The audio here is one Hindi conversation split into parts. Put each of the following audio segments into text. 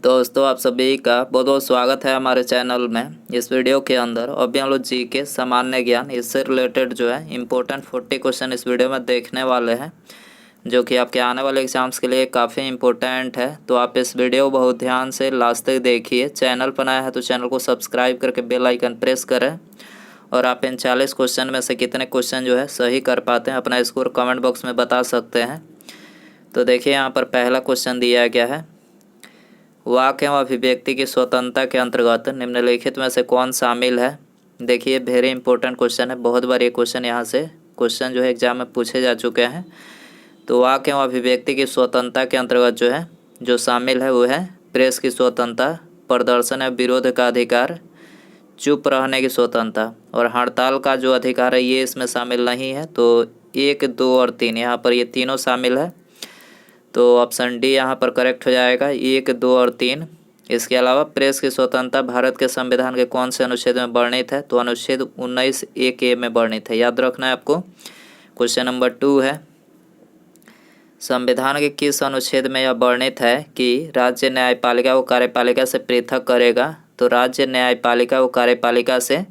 दोस्तों आप सभी का बहुत बहुत स्वागत है हमारे चैनल में। इस वीडियो के अंदर अभी हम लोग जी के सामान्य ज्ञान इससे रिलेटेड जो है इम्पोर्टेंट 40 क्वेश्चन इस वीडियो में देखने वाले हैं, जो कि आपके आने वाले एग्जाम्स के लिए काफ़ी इम्पोर्टेंट है। तो आप इस वीडियो को बहुत ध्यान से लास्ट तक देखिए। चैनल पर नया है तो चैनल को सब्सक्राइब करके बेल आइकन प्रेस करें। और आप इन 40 क्वेश्चन में से कितने क्वेश्चन जो है सही कर पाते हैं अपना स्कोर कमेंट बॉक्स में बता सकते हैं। तो देखिए यहाँ पर पहला क्वेश्चन दिया गया है, वाक्य एवं अभिव्यक्ति की स्वतंत्रता के अंतर्गत निम्नलिखित में से कौन शामिल है। देखिए वेरी इंपॉर्टेंट क्वेश्चन है, बहुत बार ये क्वेश्चन यहाँ से क्वेश्चन जो है एग्जाम में पूछे जा चुके हैं। तो वाक्य एवं अभिव्यक्ति की स्वतंत्रता के अंतर्गत जो है जो शामिल है वो है प्रेस की स्वतंत्रता, प्रदर्शन एवं विरोध का अधिकार, चुप रहने की स्वतंत्रता और हड़ताल का जो अधिकार है ये इसमें शामिल नहीं है। तो 1, 2 और 3 यहाँ पर ये तीनों शामिल है। तो ऑप्शन डी यहाँ पर करेक्ट हो जाएगा, 1, 2 और 3। इसके अलावा प्रेस की स्वतंत्रता भारत के संविधान के कौन से अनुच्छेद में वर्णित है। तो अनुच्छेद 19(1)(a) में वर्णित है, याद रखना है आपको। क्वेश्चन नंबर 2 है, संविधान के किस अनुच्छेद में यह वर्णित है कि राज्य न्यायपालिका को कार्यपालिका से पृथक करेगा। तो राज्य न्यायपालिका को कार्यपालिका से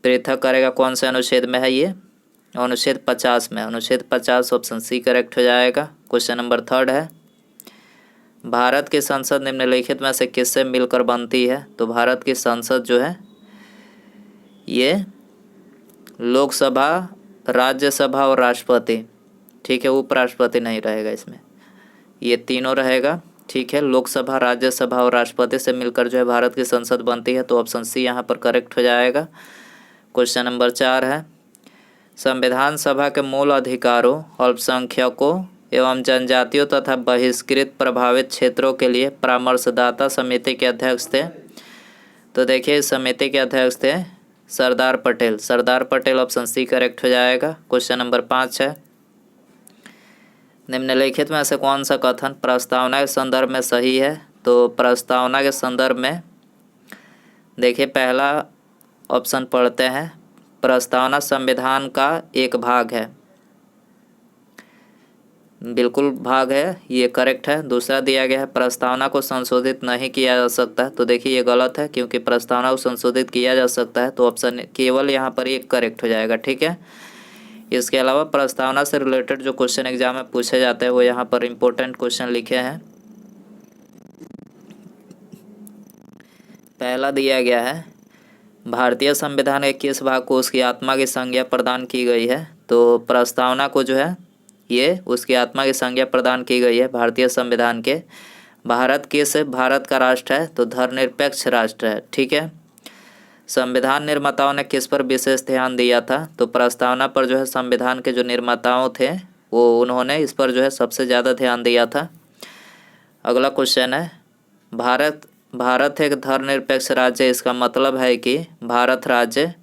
पृथक करेगा कौन से अनुच्छेद में है ये, अनुच्छेद 50 में। अनुच्छेद 50 ऑप्शन सी करेक्ट हो जाएगा। क्वेश्चन नंबर 3 है, भारत की संसद निम्नलिखित में से किससे मिलकर बनती है। तो भारत की संसद जो है ये लोकसभा, राज्यसभा और राष्ट्रपति, ठीक है, उपराष्ट्रपति नहीं रहेगा इसमें, ये तीनों रहेगा, ठीक है। लोकसभा, राज्यसभा और राष्ट्रपति से मिलकर जो है भारत की संसद बनती है। तो ऑप्शन सी यहाँ पर करेक्ट हो जाएगा। क्वेश्चन नंबर 4 है, संविधान सभा के मूल अधिकारों, अल्पसंख्यकों एवं जनजातियों तथा बहिष्कृत प्रभावित क्षेत्रों के लिए परामर्शदाता समिति के अध्यक्ष थे। तो देखिए इस समिति के अध्यक्ष थे Sardar Patel. Sardar Patel option C correct हो जाएगा। क्वेश्चन नंबर 5 है, निम्नलिखित में से कौन सा कथन प्रस्तावना के संदर्भ में सही है। तो प्रस्तावना के संदर्भ में देखिए पहला ऑप्शन पढ़ते हैं, प्रस्तावना संविधान का एक भाग है, बिल्कुल भाग है, ये करेक्ट है। दूसरा दिया गया है, प्रस्तावना को संशोधित नहीं किया जा सकता। तो देखिए ये गलत है, क्योंकि प्रस्तावना को संशोधित किया जा सकता है। तो ऑप्शन केवल यहाँ पर एक करेक्ट हो जाएगा, ठीक है। इसके अलावा प्रस्तावना से रिलेटेड जो क्वेश्चन एग्जाम में पूछे जाते हैं वो यहाँ पर इम्पोर्टेंट क्वेश्चन लिखे हैं। पहला दिया गया है, भारतीय संविधान के किस भाग को उसकी आत्मा की संज्ञा प्रदान की गई है। तो प्रस्तावना को जो है ये उसकी आत्मा की संज्ञा प्रदान की गई है भारतीय संविधान के। भारत किस भारत का राष्ट्र है। तो धर्मनिरपेक्ष राष्ट्र है, ठीक है। संविधान निर्माताओं ने किस पर विशेष ध्यान दिया था। तो प्रस्तावना पर जो है संविधान के जो निर्माताओं थे वो उन्होंने इस पर जो है सबसे ज़्यादा ध्यान दिया था। अगला क्वेश्चन है, भारत एक धर्मनिरपेक्ष राज्य है, इसका मतलब है कि भारत राज्य,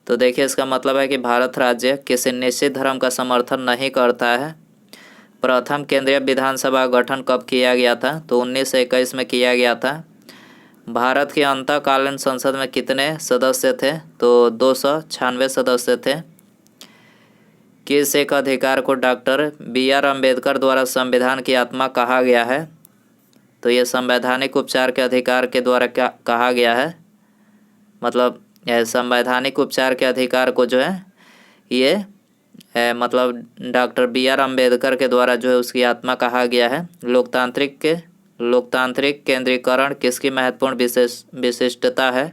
तो देखिए इसका मतलब है कि भारत राज्य किसी निश्चित धर्म का समर्थन नहीं करता है। प्रथम केंद्रीय विधानसभा का गठन कब किया गया था। तो 1921 में किया गया था। भारत की अंतःकालीन संसद में कितने सदस्य थे। तो 296 सदस्य थे। किस एक अधिकार को डॉक्टर BR अम्बेडकर द्वारा संविधान की आत्मा कहा गया है। तो ये संवैधानिक उपचार के अधिकार के द्वारा क्या कहा गया है, मतलब यह संवैधानिक उपचार के अधिकार को जो है ये मतलब डॉक्टर BR अम्बेडकर के द्वारा जो है उसकी आत्मा कहा गया है। लोकतांत्रिक केंद्रीकरण किसकी महत्वपूर्ण विशिष्टता है।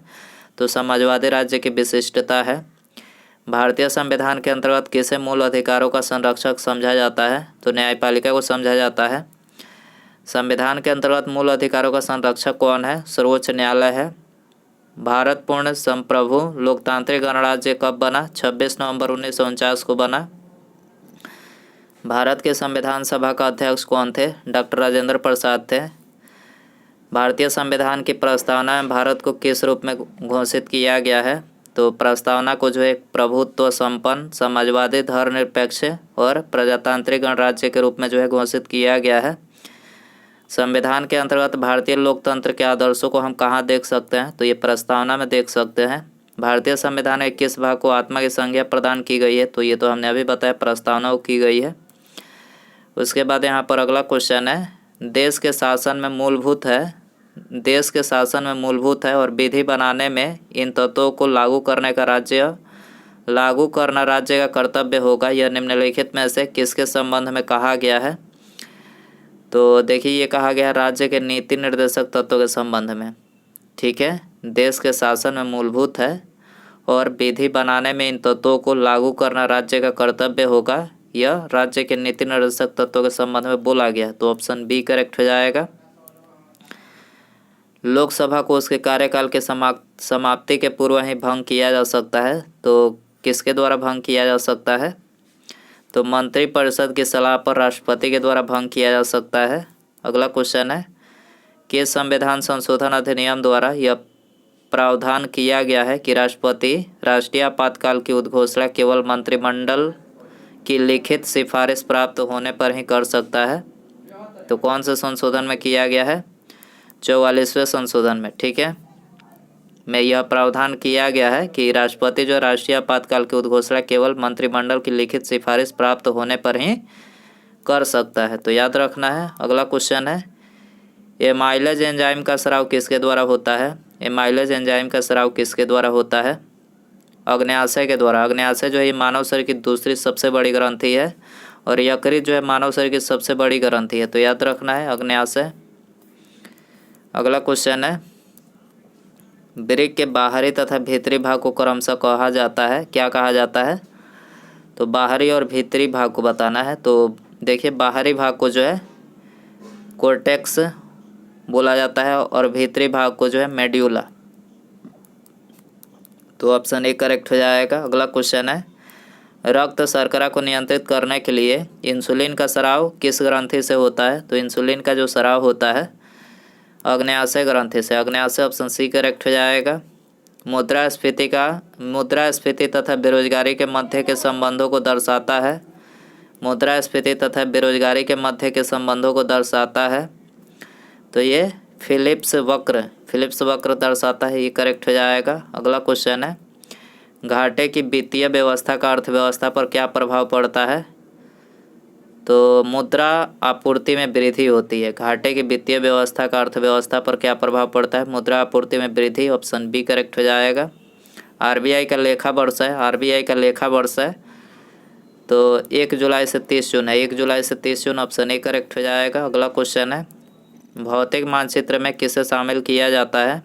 तो समाजवादी राज्य की विशिष्टता है। भारतीय संविधान के अंतर्गत किसे मूल अधिकारों का संरक्षक समझा जाता है। तो न्यायपालिका को समझा जाता है। संविधान के अंतर्गत मूल अधिकारों का संरक्षक कौन है। सर्वोच्च न्यायालय है। भारत पूर्ण संप्रभु लोकतांत्रिक गणराज्य कब बना। 26 नवंबर 1949 को बना। भारत के संविधान सभा का अध्यक्ष कौन थे। डॉक्टर राजेंद्र प्रसाद थे। भारतीय संविधान की प्रस्तावना में भारत को किस रूप में घोषित किया गया है। तो प्रस्तावना को जो एक प्रभुत्व संपन्न, समाजवादी, धर्मनिरपेक्ष और प्रजातांत्रिक गणराज्य के रूप में जो है घोषित किया गया है। संविधान के अंतर्गत भारतीय लोकतंत्र के आदर्शों को हम कहाँ देख सकते हैं। तो ये प्रस्तावना में देख सकते हैं। भारतीय संविधान के किस भाग को आत्मा की संज्ञा प्रदान की गई है। तो ये तो हमने अभी बताया, प्रस्तावना को की गई है। उसके बाद यहाँ पर अगला क्वेश्चन है, देश के शासन में मूलभूत है देश के शासन में मूलभूत है और विधि बनाने में इन तत्वों को लागू करना राज्य का कर्तव्य होगा। यह निम्नलिखित में से किसके संबंध में कहा गया है? तो देखिए ये कहा गया है राज्य के नीति निर्देशक तत्वों के संबंध में। ठीक है, देश के शासन में मूलभूत है और विधि बनाने में इन तत्वों को लागू करना राज्य का कर्तव्य होगा, यह राज्य के नीति निर्देशक तत्वों के संबंध में बोला गया। तो ऑप्शन बी करेक्ट हो जाएगा। लोकसभा को उसके कार्यकाल के समाप्ति के पूर्व ही भंग किया जा सकता है। तो किसके द्वारा भंग किया जा सकता है? तो मंत्रिपरिषद की सलाह पर राष्ट्रपति के द्वारा भंग किया जा सकता है। अगला क्वेश्चन है कि संविधान संशोधन अधिनियम द्वारा यह प्रावधान किया गया है कि राष्ट्रपति राष्ट्रीय आपातकाल की उद्घोषणा केवल मंत्रिमंडल की लिखित सिफारिश प्राप्त होने पर ही कर सकता है। तो कौन से संशोधन में किया गया है? 44वें संशोधन में। ठीक है, में यह प्रावधान किया गया है कि राष्ट्रपति जो राष्ट्रीय आपातकाल की उद्घोषणा केवल मंत्रिमंडल की लिखित सिफारिश प्राप्त होने पर ही कर सकता है। तो याद रखना है। अगला क्वेश्चन है एमाइलेज एंजाइम का स्राव किसके द्वारा होता है? एमाइलेज एंजाइम का स्राव किसके द्वारा होता है? अग्न्याशय के द्वारा। अग्न्याशय जो है मानव शरीर की दूसरी सबसे बड़ी ग्रंथि है और यकृत जो है मानव शरीर की सबसे बड़ी ग्रंथि है। तो याद रखना है अग्न्याशय। अगला क्वेश्चन है वृक्क के बाहरी तथा भीतरी भाग को क्रमशः कहा जाता है, क्या कहा जाता है? तो बाहरी और भीतरी भाग को बताना है। तो देखिए बाहरी भाग को जो है कोर्टेक्स बोला जाता है और भीतरी भाग को जो है मेड्यूला। तो ऑप्शन ए करेक्ट हो जाएगा। अगला क्वेश्चन है रक्त शर्करा को नियंत्रित करने के लिए इंसुलिन का स्राव किस ग्रंथि से होता है? तो इंसुलिन का जो स्राव होता है अग्न्याशय ग्रंथि से। अग्न्याशय ऑप्शन सी करेक्ट हो जाएगा। मुद्रास्फीति तथा बेरोजगारी के मध्य के संबंधों को दर्शाता है। मुद्रास्फीति तथा बेरोजगारी के मध्य के संबंधों को दर्शाता है। तो ये फिलिप्स वक्र दर्शाता है, ये करेक्ट हो जाएगा। अगला क्वेश्चन है घाटे की वित्तीय व्यवस्था का अर्थव्यवस्था पर क्या प्रभाव पड़ता है? तो मुद्रा आपूर्ति में वृद्धि होती है। घाटे की वित्तीय व्यवस्था का अर्थव्यवस्था पर क्या प्रभाव पड़ता है? मुद्रा आपूर्ति में वृद्धि। ऑप्शन बी करेक्ट हो जाएगा। आरबीआई का लेखा वर्ष है। तो 1 जुलाई से 30 जून है। 1 जुलाई से 30 जून ऑप्शन ए करेक्ट हो जाएगा। अगला क्वेश्चन है भौतिक मानचित्र में किसे शामिल किया जाता है?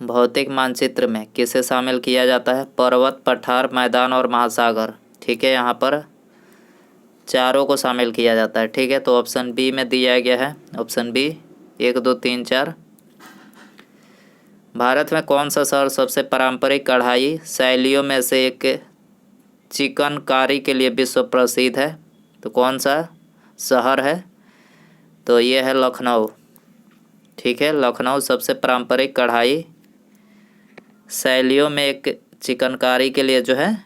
भौतिक मानचित्र में किसे शामिल किया जाता है? पर्वत, पठार, मैदान और महासागर। ठीक है, यहाँ पर चारों को शामिल किया जाता है। ठीक है, तो ऑप्शन बी में दिया गया है। Option B 1, 2, 3, 4। भारत में कौन सा शहर सबसे पारंपरिक कढ़ाई शैलियों में से एक चिकनकारी के लिए विश्व प्रसिद्ध है? तो कौन सा शहर है? तो ये है लखनऊ। ठीक है, लखनऊ सबसे पारंपरिक कढ़ाई शैलियों में एक चिकनकारी के लिए जो है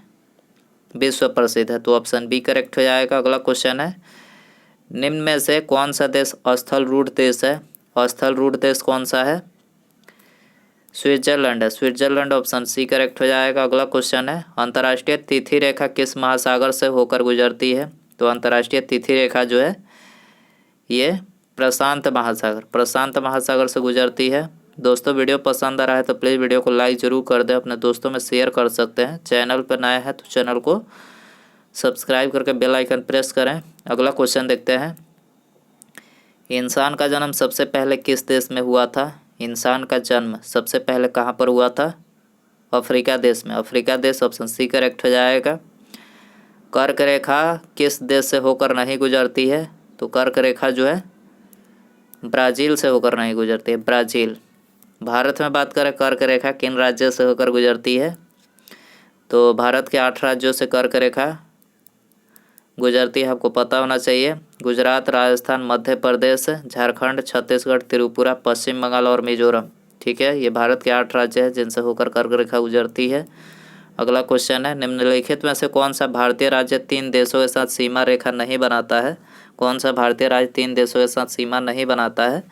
विश्व प्रसिद्ध है। तो ऑप्शन बी करेक्ट हो जाएगा। अगला क्वेश्चन है निम्न में से कौन सा देश स्थलरूढ़ देश है? स्थलरूढ़ देश कौन सा है? स्विट्जरलैंड है। स्विट्जरलैंड ऑप्शन सी करेक्ट हो जाएगा। अगला क्वेश्चन है अंतर्राष्ट्रीय तिथि रेखा किस महासागर से होकर गुजरती है? तो अंतर्राष्ट्रीय तिथि रेखा जो है ये प्रशांत महासागर से गुजरती है। दोस्तों वीडियो पसंद आ रहा है तो प्लीज़ वीडियो को लाइक ज़रूर कर दें, अपने दोस्तों में शेयर कर सकते हैं। चैनल पर नया है तो चैनल को सब्सक्राइब करके बेल आइकन प्रेस करें। अगला क्वेश्चन देखते हैं इंसान का जन्म सबसे पहले किस देश में हुआ था? इंसान का जन्म सबसे पहले कहाँ पर हुआ था? अफ्रीका देश में। अफ्रीका देश ऑप्शन सी करेक्ट हो जाएगा। कर्क रेखा किस देश से होकर नहीं गुजरती है? तो कर्क रेखा जो है ब्राज़ील से होकर नहीं गुजरती है, ब्राज़ील। भारत में बात करें कर्क रेखा किन राज्यों से होकर गुजरती है? तो भारत के 8 राज्यों से कर्क रेखा गुजरती है, आपको पता होना चाहिए। गुजरात, राजस्थान, मध्य प्रदेश, झारखंड, छत्तीसगढ़, त्रिपुरा, पश्चिम बंगाल और मिजोरम। ठीक है, ये भारत के 8 राज्य हैं जिनसे होकर कर्क रेखा गुजरती है। अगला क्वेश्चन है निम्नलिखित में से कौन सा भारतीय राज्य 3 देशों के साथ सीमा रेखा नहीं बनाता है? कौन सा भारतीय राज्य 3 देशों के साथ सीमा नहीं बनाता है?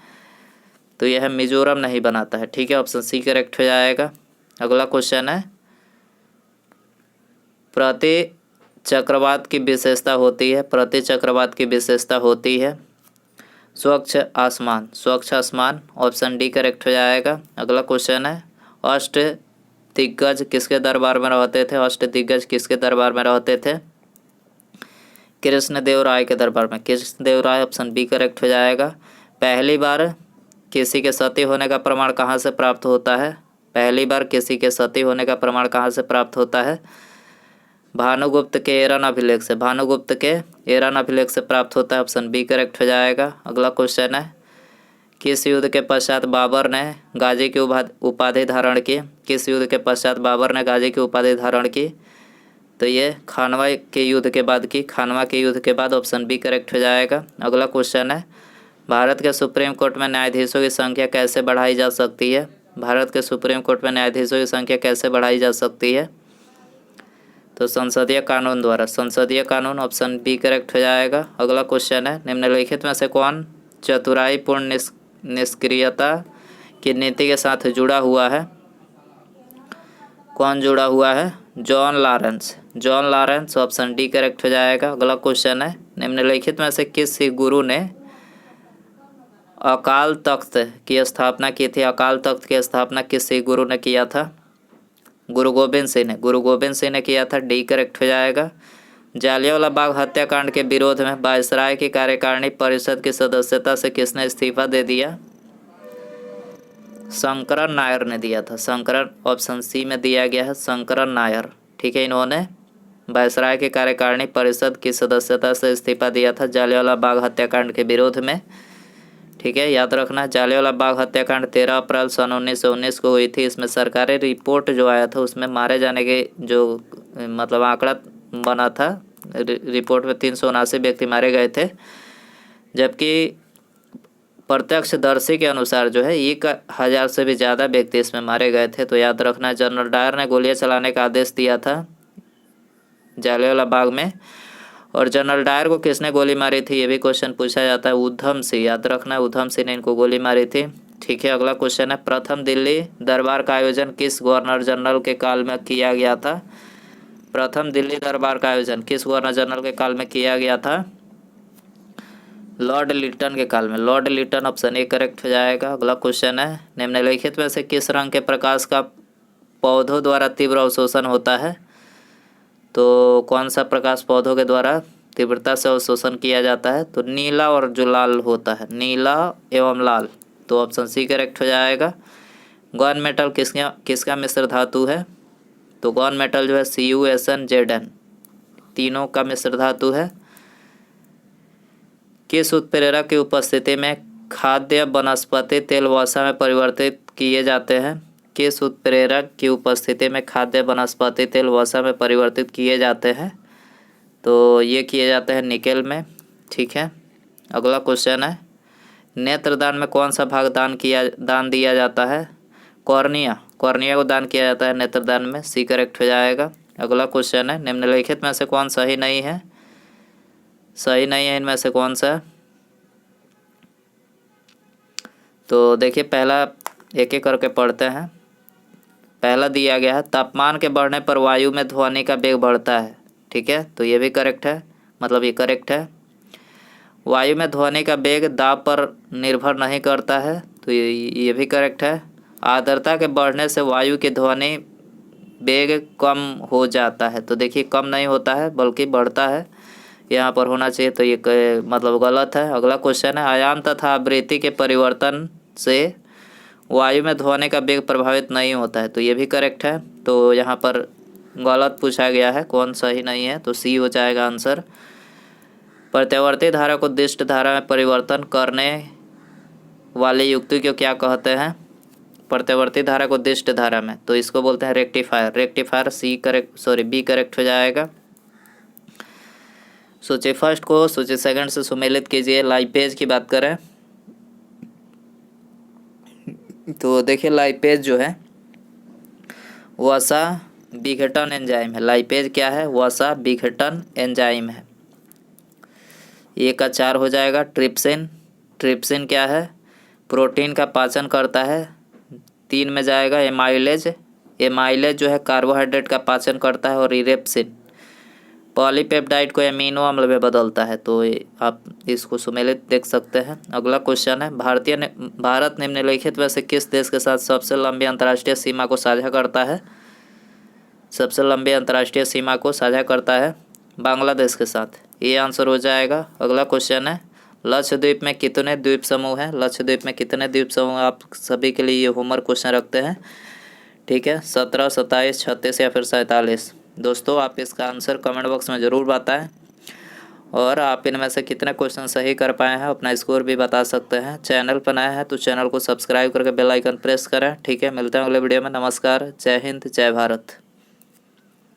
तो यह है मिजोरम नहीं बनाता है। ठीक है, ऑप्शन सी करेक्ट हो जाएगा। अगला क्वेश्चन है प्रति चक्रवात की विशेषता होती है। स्वच्छ आसमान, स्वच्छ आसमान ऑप्शन डी करेक्ट हो जाएगा। अगला क्वेश्चन है अष्ट दिग्गज किसके दरबार में रहते थे? अष्ट दिग्गज किसके दरबार में रहते थे? कृष्णदेव राय के दरबार में, कृष्णदेव राय ऑप्शन बी करेक्ट हो जाएगा। पहली बार किसी के सती होने का प्रमाण कहाँ से प्राप्त होता है? पहली बार किसी के सती होने का प्रमाण कहाँ से प्राप्त होता है? भानुगुप्त के एरन अभिलेख से, भानुगुप्त के एरन अभिलेख से प्राप्त होता है, ऑप्शन बी करेक्ट हो जाएगा। अगला क्वेश्चन है किस युद्ध के पश्चात बाबर ने गाजी की उपाधि धारण की? किस युद्ध के पश्चात बाबर ने गाजी की उपाधि धारण की? तो ये खानवा के युद्ध के बाद की, खानवा के युद्ध के बाद, ऑप्शन बी करेक्ट हो जाएगा। अगला क्वेश्चन है भारत के सुप्रीम कोर्ट में न्यायाधीशों की संख्या कैसे बढ़ाई जा सकती है? भारत के सुप्रीम कोर्ट में न्यायाधीशों की संख्या कैसे बढ़ाई जा सकती है? तो संसदीय कानून द्वारा, संसदीय कानून ऑप्शन बी करेक्ट हो जाएगा। अगला क्वेश्चन है निम्नलिखित में से कौन चतुराईपूर्ण निष्क्रियता की नीति के साथ जुड़ा हुआ है? कौन जुड़ा हुआ है? John Lawrence, John Lawrence option D correct हो जाएगा। अगला क्वेश्चन है निम्नलिखित में से किस सिख गुरु ने अकाल तख्त की स्थापना की थी? अकाल तख्त की स्थापना किस सिख गुरु ने किया था? गुरु गोबिंद सिंह ने, गुरु गोबिंद सिंह ने किया था, डी करेक्ट हो जाएगा। जालियांवाला बाग हत्याकांड के विरोध में वायसराय की कार्यकारिणी परिषद की सदस्यता से किसने इस्तीफा दे दिया? शंकरन नायर ने दिया था, शंकरन ऑप्शन सी में दिया गया है, शंकरन नायर। ठीक है, इन्होंने वायसराय की कार्यकारिणी परिषद की सदस्यता से इस्तीफा दिया था जालियांवाला बाग हत्याकांड के विरोध में। ठीक है, याद रखना जालियांवाला बाग हत्याकांड 13 अप्रैल सन 1919 को हुई थी। इसमें सरकारी रिपोर्ट जो आया था उसमें मारे जाने के जो मतलब आंकड़ा बना था, रिपोर्ट में 379 व्यक्ति मारे गए थे, जबकि प्रत्यक्षदर्शी के अनुसार जो है 1000 से भी ज़्यादा व्यक्ति इसमें मारे गए थे। तो याद रखना जनरल डायर ने गोलियां चलाने का आदेश दिया था जालियांवाला बाग में। और जनरल डायर को किसने गोली मारी थी, ये भी क्वेश्चन पूछा जाता है। उधम सिंह, याद रखना उधम सिंह ने इनको गोली मारी थी। ठीक है, अगला क्वेश्चन है प्रथम दिल्ली दरबार का आयोजन किस गवर्नर जनरल के काल में किया गया था? प्रथम दिल्ली दरबार का आयोजन किस गवर्नर जनरल के काल में किया गया था? लॉर्ड लिटन के काल में, Lord Lytton option A correct हो जाएगा। अगला क्वेश्चन है निम्नलिखित में से किस रंग के प्रकाश का पौधों द्वारा तीव्र अवशोषण होता है? तो कौन सा प्रकाश पौधों के द्वारा तीव्रता से अवशोषण किया जाता है? तो नीला और जो लाल होता है, नीला एवं लाल, तो ऑप्शन सी करेक्ट हो जाएगा। गन मेटल किसका मिश्र धातु है? तो गन मेटल जो है CuSnZn, तीनों का मिश्र धातु है। किस उत्प्रेरक की उपस्थिति में खाद्य वनस्पति तेल वसा में परिवर्तित किए जाते हैं? किस उत्प्रेरक की उपस्थिति में खाद्य वनस्पति तेल वसा में परिवर्तित किए जाते हैं? तो ये किए जाते हैं निकेल में। ठीक है, अगला क्वेश्चन है नेत्रदान में कौन सा भाग दान दिया जाता है? कॉर्निया, कॉर्निया को दान किया जाता है नेत्रदान में, सी करेक्ट हो जाएगा। अगला क्वेश्चन है निम्नलिखित में से कौन सही नहीं है? सही नहीं है इनमें से कौन सा? तो देखिए पहला एक एक करके पढ़ते हैं। पहला दिया गया है तापमान के बढ़ने पर वायु में ध्वनि का वेग बढ़ता है। ठीक है, तो ये भी करेक्ट है, मतलब ये करेक्ट है। वायु में ध्वनि का वेग दाब पर निर्भर नहीं करता है, तो ये भी करेक्ट है। आर्द्रता के बढ़ने से वायु की ध्वनि वेग कम हो जाता है, तो देखिए कम नहीं होता है बल्कि बढ़ता है, यहाँ पर होना चाहिए, तो ये मतलब गलत है। अगला क्वेश्चन है आयाम तथा आवृत्ति के परिवर्तन से वायु में ध्वनि का वेग प्रभावित नहीं होता है, तो ये भी करेक्ट है। तो यहाँ पर गलत पूछा गया है, कौन सही नहीं है, तो सी हो जाएगा आंसर। प्रत्यावर्ती धारा को दिष्ट धारा में परिवर्तन करने वाली युक्ति को क्या कहते हैं? प्रत्यावर्ती धारा को दिष्ट धारा में, तो इसको बोलते हैं रेक्टिफायर, रेक्टिफायर बी करेक्ट हो जाएगा। सूची फर्स्ट को सूची सेकंड से सुमेलित कीजिए। लाइपेज की बात करें तो देखिए लाइपेज जो है वसा विघटन एंजाइम है। लाइपेज क्या है? वसा विघटन एंजाइम है। ये का 4 हो जाएगा। ट्रिप्सिन, ट्रिप्सिन क्या है? प्रोटीन का पाचन करता है। 3 में जाएगा एमाइलेज, एमाइलेज जो है कार्बोहाइड्रेट का पाचन करता है। और इरेप्सिन, पॉलीपेप्टाइड को एमिनो अम्ल में बदलता है। तो आप इसको सुमेलित देख सकते हैं। अगला क्वेश्चन है, भारत निम्नलिखित में से किस देश के साथ सबसे लंबी अंतर्राष्ट्रीय सीमा को साझा करता है? सबसे लंबी अंतर्राष्ट्रीय सीमा को साझा करता है बांग्लादेश के साथ। ये आंसर हो जाएगा। अगला क्वेश्चन है, लक्षद्वीप में कितने द्वीप समूह हैं? लक्षद्वीप में कितने द्वीप समूह? आप सभी के लिए ये होमवर्क क्वेश्चन रखते हैं, ठीक है। 17, 27, 36 या फिर 47। दोस्तों आप इसका आंसर कमेंट बॉक्स में ज़रूर बताएं और आप इनमें से कितने क्वेश्चन सही कर पाए हैं अपना स्कोर भी बता सकते हैं। चैनल पर नया है तो चैनल को सब्सक्राइब करके बेल आइकन प्रेस करें, ठीक है। मिलते हैं अगले वीडियो में। नमस्कार, जय हिंद, जय भारत।